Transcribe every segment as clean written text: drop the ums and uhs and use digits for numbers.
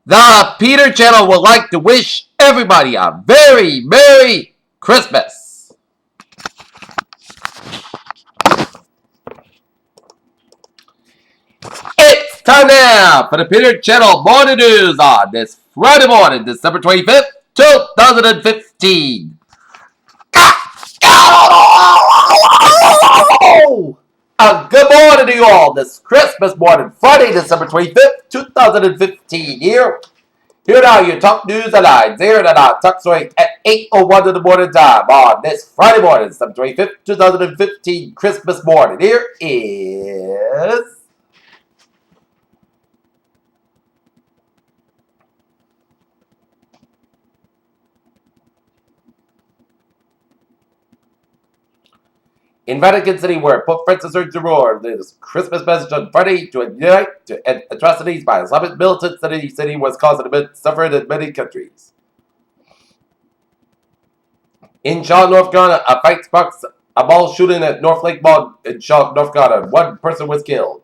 The Peter Channel would like to wish everybody a very Merry Christmas. It's time now for the Peter Channel Morning News on this Friday morning, December 25th, 2015. Good morning to you all this Christmas morning, Friday, December 25th, 2015. Here now, your top news headlines. Here and now, talk story at 8:01 in the morning time on this Friday morning, December 25th, 2015, Christmas morning. Here is... In Vatican City, where Pope Francis urged the roar this Christmas message on Friday to unite to end atrocities by Islamic militants that the city was causing immense suffering in many countries. In Shaw, North Carolina, a fight sparks a mall shooting at North Lake Mall in Shaw, North Carolina. One person was killed.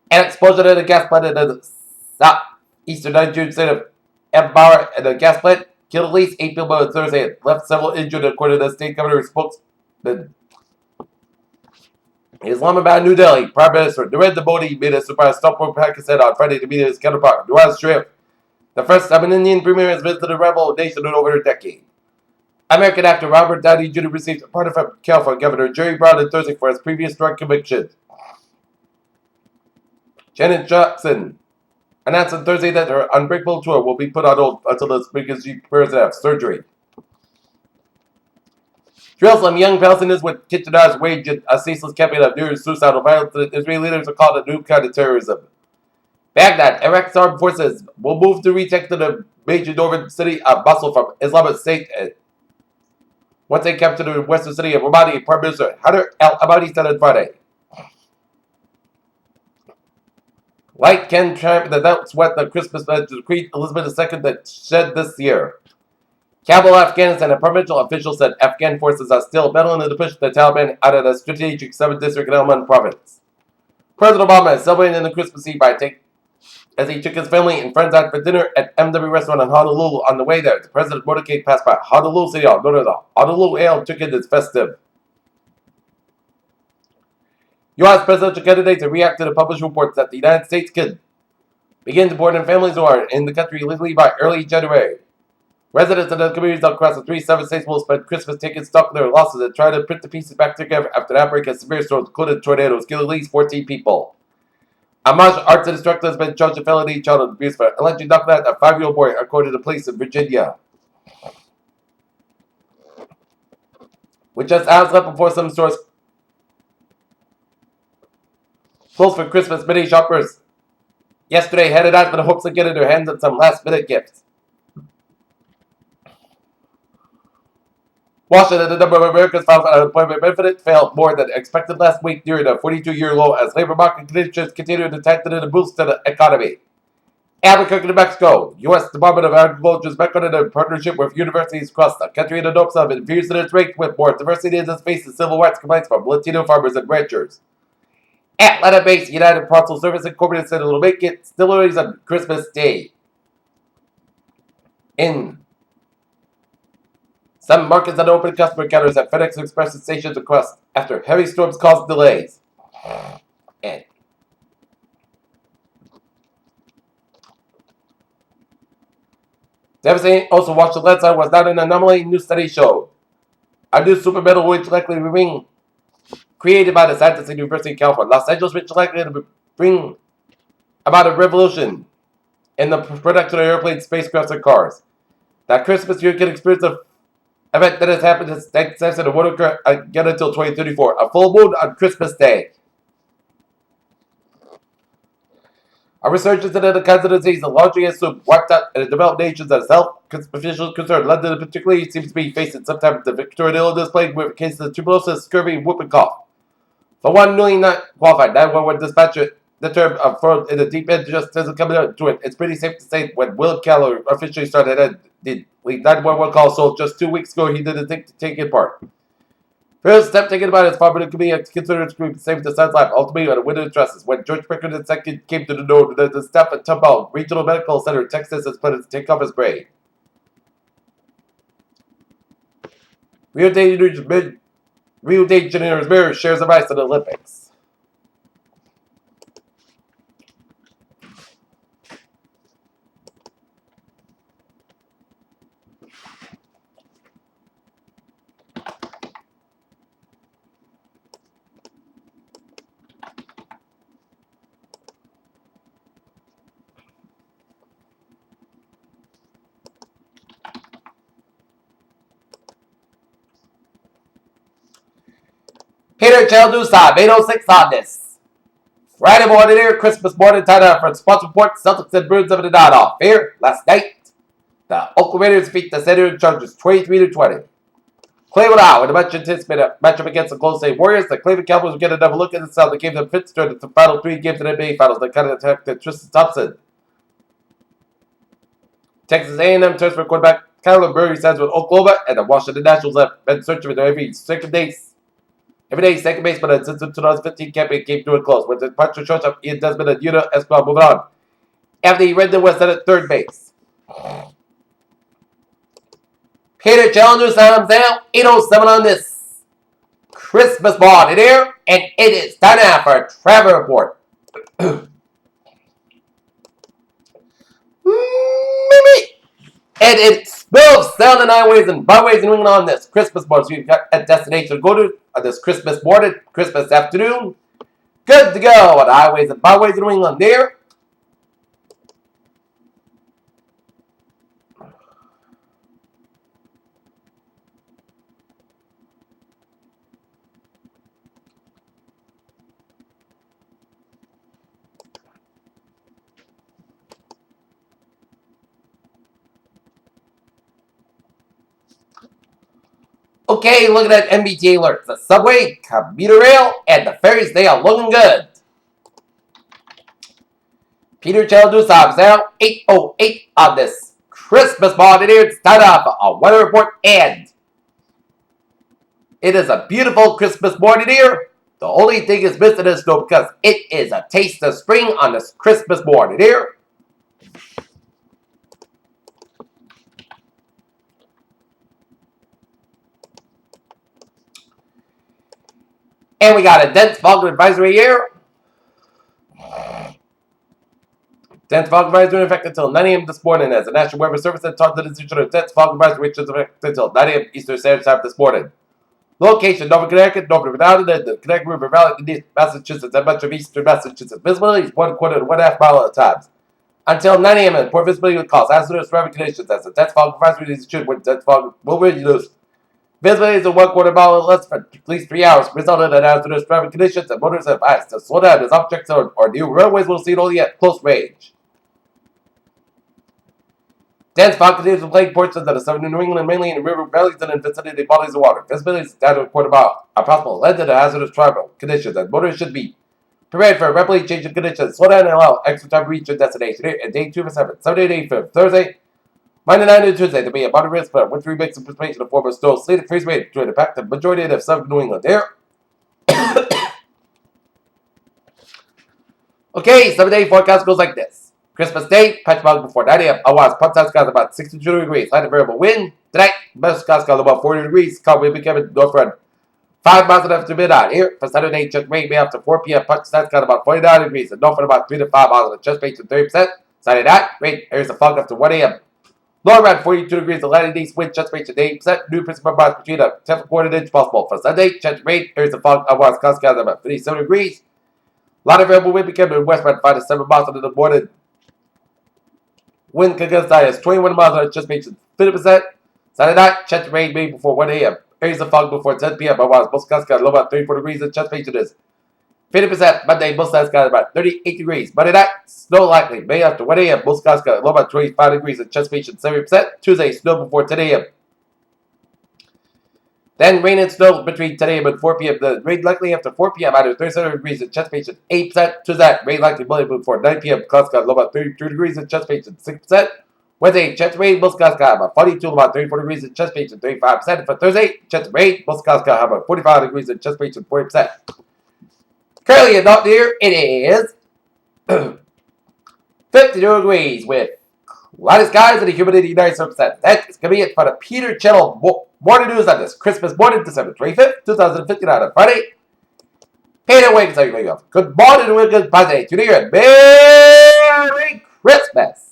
An explosion at a gas plant in the southeastern Nigerian state of Mbara, and the gas plant killed at least 8 people on Thursday and left several injured, according to the state governor's spokesman. In Islamabad, New Delhi, Prime Minister Narendra Modi made a surprise stop in Pakistan on Friday to meet his counterpart, Nawaz Sharif, the first time an Indian premier has visited a rebel nation in over a decade. American actor Robert Downey Jr. received a pardon from California Governor Jerry Brown on Thursday for his previous drug convictions. Janet Jackson announced on Thursday that her Unbreakable tour will be put on hold until the spring as she prepares to have surgery. Jerusalem, young Palestinians with kitcheners wage a ceaseless campaign of near suicidal violence that Israeli leaders are called a new kind of terrorism. Baghdad, Iraq's armed forces will move to retake the major northern city of Mosul from Islamic State once they capture the western city of Ramadi. Prime Minister Haider al-Abadi said on Friday. Light can triumph, that's what the Christmas message decreed Elizabeth II that shed this year. Kabul, Afghanistan, a provincial official said Afghan forces are still battling to push the Taliban out of the strategic 7th district in Helmand province. President Obama is celebrating the Christmas Eve as he took his family and friends out for dinner at MW Restaurant in Honolulu. On the way there, the president motorcade passed by Honolulu City Hall. The Honolulu Ale took it as festive. U.S. presidential candidates have reacted to published reports that the United States could begin deporting families who are in the country illegally by early January. Residents of the communities across the 3 7 states will spend Christmas taking stock of their losses and trying to put the pieces back together after the outbreak of severe storms, including tornadoes, killed at least 14 people. A martial arts instructor has been charged with felony child abuse for allegedly knocking out a 5-year-old boy, according to police in Virginia. With just hours left before some stores closed for Christmas, many shoppers yesterday headed out with the hopes of getting their hands on some last-minute gifts. Washington, the number of Americans filed for unemployment benefit fell more than expected last week during a 42-year low as labor market conditions continue to tighten and boost to the economy. Albuquerque, New Mexico, U.S. Department of Agriculture is back on a partnership with universities across the country in the hopes of infusing its rate with more diversity in its face of civil rights complaints from Latino farmers and ranchers. Atlanta-based United Parcel Service Incorporated said it will make it deliveries on Christmas Day. In some markets that open customer counters at FedEx Express stations across after heavy storms caused delays. And devastating also watched the landslide was not an anomaly, new study showed. A new supermetal which likely to remain created by the scientists at the University of California, Los Angeles, which likely to bring about a revolution in the production of airplanes, spacecrafts, and cars. That Christmas year can experience a event that has happened since and it won't occur again until 2034. A full moon on Christmas Day. A resurgence in the kinds of disease, largely assumed wiped out in the developed nations as health officials concerned. London particularly seems to be facing some type of Victorian illness plagued with cases of tuberculosis, scurvy, and whooping cough. For 1 million not qualified 911 dispatcher, the term of fraud in the deep end just doesn't come into it. It's pretty safe to say when Will Keller officially started the 911 call sold just 2 weeks ago, he didn't think to take it part. First step taken by his father could be considered to save the son's life. Ultimately, on a window dresses. When George Pickard II came to the door, the staff at Tumbal Regional Medical Center, Texas, has put his take off his brain. Rio de Janeiro's mirror shares a rice in the Olympics. Peter Chaldusa, 806 on this. Friday morning here, Christmas morning, time out for sports report. Celtics and Bruins of the nod off. Here, last night, the Oakland Raiders beat the San Diego Chargers 23-20. Cleveland out with a much anticipated matchup against the Golden State Warriors. The Cleveland Cowboys will get another look at the South. They gave them fits during the final 3 games in the NBA Finals. They kind of attacked Tristan Thompson. Texas A&M turns for quarterback Kyler Murray signs with Oklahoma, and the Washington Nationals have been searching for every second baseman since the 2015 campaign came to a close. With the departure shortstop Ian Desmond and Yuna Escobar moving on. Anthony Rendon was at third base. Peter Challenger Sam's out. 807 on this Christmas morning here, and it is time now for a travel report. And it's smooth sailing highways and byways in New England on this Christmas morning. So you've got a destination to go to on this Christmas morning, Christmas afternoon. Good to go on the highways and byways in New England there. Okay, looking at MBTA alerts. The subway, commuter rail, and the ferries, they are looking good. Peter Chaldusa now 808 on this Christmas morning here. It's time off a weather report, and it is a beautiful Christmas morning here. The only thing is missing is snow because it is a taste of spring on this Christmas morning here. And we got a dense fog advisory here. Dense fog advisory in effect until 9 a.m. this morning as the National Weather Service had talked to the institution of dense fog advisory which is in effect until 9 a.m. Eastern Standard Time this morning. Location, Northern Connecticut, Northern Rhode Island, and the Connecticut River Valley, East Massachusetts, and much of eastern Massachusetts. Visibility is 1/4 to 1/2 mile at a time. Until 9 a.m. and poor visibility will cause hazardous traffic conditions as the dense fog advisory is issued when dense fog will be used. Visibility is a 1/4 mile or less for at least 3 hours, resulting in hazardous traffic conditions, and motorists are advised to slow down as objects or new railways will see it only at close range. Dense fog continues to plague portions of the southern New England, mainly in the river valleys and in vicinity bodies of water. Visibility is down to a 1/4 mile. A possible led to hazardous travel conditions, and motorists should be prepared for rapidly changing conditions. Slow down and allow extra time to reach your destination. Here at day 2 for 7, 7 day for Thursday. Monday night and Tuesday, there'll be a moderate risk for with 3 mix of precipitation in the form of snow, sleet, and freeze rain to impact the majority of southern New England. There. Okay, 7-day forecast goes like this. Christmas Day, patch fog before 9 a.m. Otherwise, part-time skies about 62 degrees. Light and variable wind. Tonight, best skies about 40 degrees. Calm wind becoming north front 5 miles after midnight. Here, for Saturday, check rain may after 4 p.m. Part-time skies about 49 degrees. And north front about 3 to 5 miles. And chest rate to 30%. Saturday night, rain. Here's the fog after 1 a.m. Low around 42 degrees, Atlantic east wind, chest rate to 8%. New principal bonds between a 10 quarter inch possible. For Sunday, chest rate, here's the fog, otherwise, skies about 57 degrees. Lot of variable wind becoming westbound 5 to 7 miles into the morning. Wind can get as high as 21 miles on chest rate to 50%. Saturday night, chest rain maybe before 1 a.m. Here's the fog before 10 p.m. Otherwise, most skies low about 34 degrees and chest rate to this. 50%. Monday, most skies about 38 degrees. Monday night, snow likely. May after 1 a.m. Most skies low about 25 degrees and chest rate 70%. Tuesday, snow before 10 a.m. Then rain and snow between 10 a.m. and 4 p.m. The rain likely after 4 p.m. out of 37 degrees and chest rate 8%. Tuesday, rain likely Monday before 9 p.m. Clouds low about 32 degrees and chest rate 6%. Wednesday, chance of rain, most clouds got about 42 about 34 degrees and chance of 35%. For Thursday, chance of rain, most clouds got about 45 degrees and chance of 40%. Currently in North Deer, it is 52 degrees with cloudy skies and a humidity 97%. That is going to be it for the Peter Channel Morning News on this Christmas morning, December 25th, 2015 on Friday. Peter Wiggins, good morning, Wiggins, Bye, to you, and Merry Christmas.